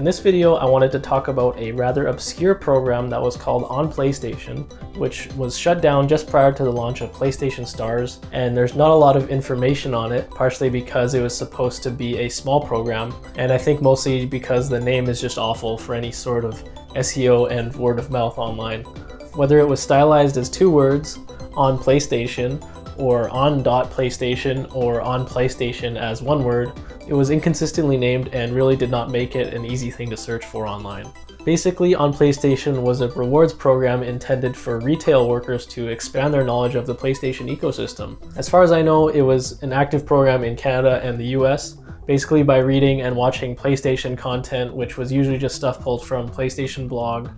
In this video, I wanted to talk about a rather obscure program that was called On.PlayStation, which was shut down just prior to the launch of PlayStation Stars, and there's not a lot of information on it, partially because it was supposed to be a small program, and I think mostly because the name is just awful for any sort of SEO and word of mouth online. Whether it was stylized as two words, On PlayStation, or On.PlayStation, or On PlayStation as one word, it was inconsistently named and really did not make it an easy thing to search for online. Basically, On PlayStation was a rewards program intended for retail workers to expand their knowledge of the PlayStation ecosystem. As far as I know, it was an active program in Canada and the US, basically by reading and watching PlayStation content, which was usually just stuff pulled from PlayStation blog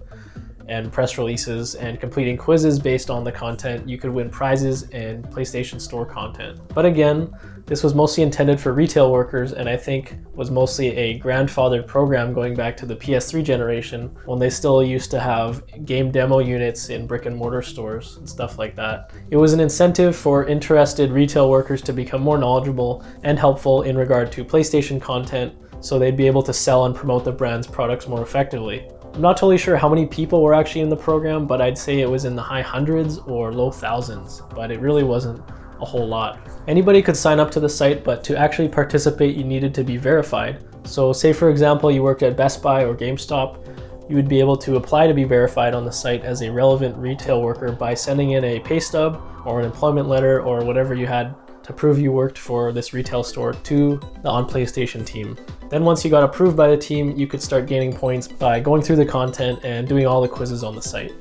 and press releases, and completing quizzes based on the content. You could win prizes and PlayStation Store content. But again, this was mostly intended for retail workers, and I think was mostly a grandfathered program going back to the PS3 generation, when they still used to have game demo units in brick and mortar stores and stuff like that. It was an incentive for interested retail workers to become more knowledgeable and helpful in regard to PlayStation content, so they'd be able to sell and promote the brand's products more effectively. I'm not totally sure how many people were actually in the program, but I'd say it was in the high hundreds or low thousands, but it really wasn't a whole lot. Anybody could sign up to the site, but to actually participate you needed to be verified. So say for example you worked at Best Buy or GameStop, you would be able to apply to be verified on the site as a relevant retail worker by sending in a pay stub or an employment letter or whatever you had to prove you worked for this retail store to the On PlayStation team. Then once you got approved by the team, you could start gaining points by going through the content and doing all the quizzes on the site.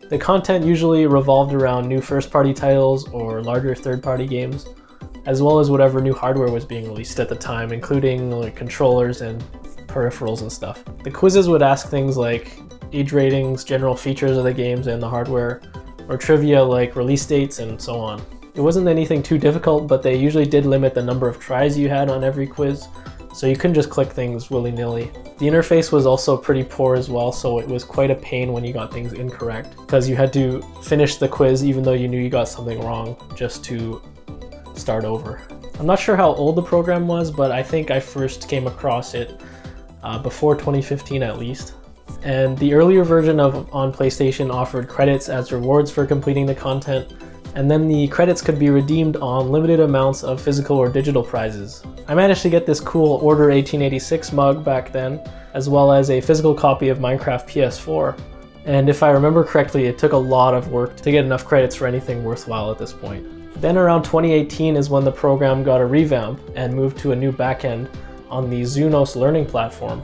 The content usually revolved around new first-party titles or larger third-party games, as well as whatever new hardware was being released at the time, including like controllers and peripherals and stuff. The quizzes would ask things like age ratings, general features of the games and the hardware, or trivia like release dates and so on. It wasn't anything too difficult, but they usually did limit the number of tries you had on every quiz, so you couldn't just click things willy-nilly. The interface was also pretty poor as well, so it was quite a pain when you got things incorrect, because you had to finish the quiz even though you knew you got something wrong just to start over. I'm not sure how old the program was, but I think I first came across it before 2015 at least. And the earlier version of On PlayStation offered credits as rewards for completing the content, and then the credits could be redeemed on limited amounts of physical or digital prizes. I managed to get this cool Order 1886 mug back then, as well as a physical copy of Minecraft PS4. And if I remember correctly, it took a lot of work to get enough credits for anything worthwhile at this point. Then around 2018 is when the program got a revamp and moved to a new backend on the Zunos learning platform.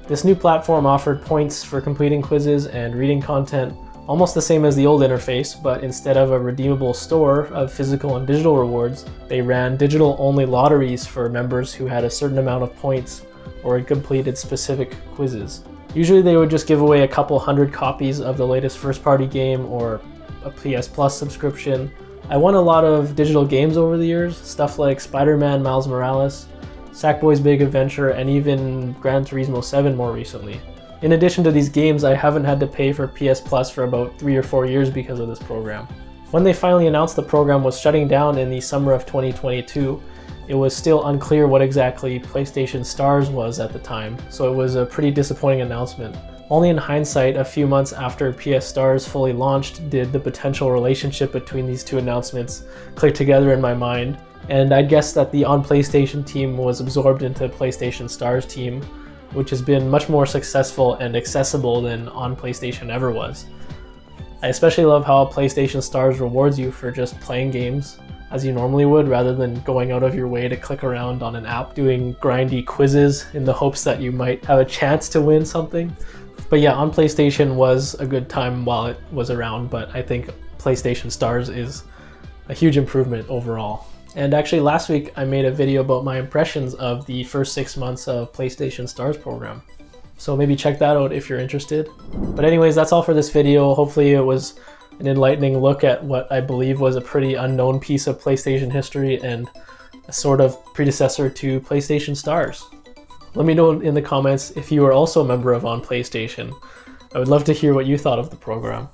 This new platform offered points for completing quizzes and reading content, almost the same as the old interface, but instead of a redeemable store of physical and digital rewards, they ran digital-only lotteries for members who had a certain amount of points or had completed specific quizzes. Usually they would just give away a couple hundred copies of the latest first-party game or a PS Plus subscription. I won a lot of digital games over the years, stuff like Spider-Man Miles Morales, Sackboy's Big Adventure, and even Gran Turismo 7 more recently. In addition to these games, I haven't had to pay for PS Plus for about 3 or 4 years because of this program. When they finally announced the program was shutting down in the summer of 2022, it was still unclear what exactly PlayStation Stars was at the time, so it was a pretty disappointing announcement. Only in hindsight, a few months after PS Stars fully launched, did the potential relationship between these two announcements click together in my mind, and I'd guess that the On PlayStation team was absorbed into PlayStation Stars team, which has been much more successful and accessible than On PlayStation ever was. I especially love how PlayStation Stars rewards you for just playing games as you normally would, rather than going out of your way to click around on an app doing grindy quizzes in the hopes that you might have a chance to win something. But yeah, On PlayStation was a good time while it was around, but I think PlayStation Stars is a huge improvement overall. And actually last week I made a video about my impressions of the first 6 months of PlayStation Stars program. So maybe check that out if you're interested. But anyways, that's all for this video. Hopefully it was an enlightening look at what I believe was a pretty unknown piece of PlayStation history and a sort of predecessor to PlayStation Stars. Let me know in the comments if you are also a member of On PlayStation. I would love to hear what you thought of the program.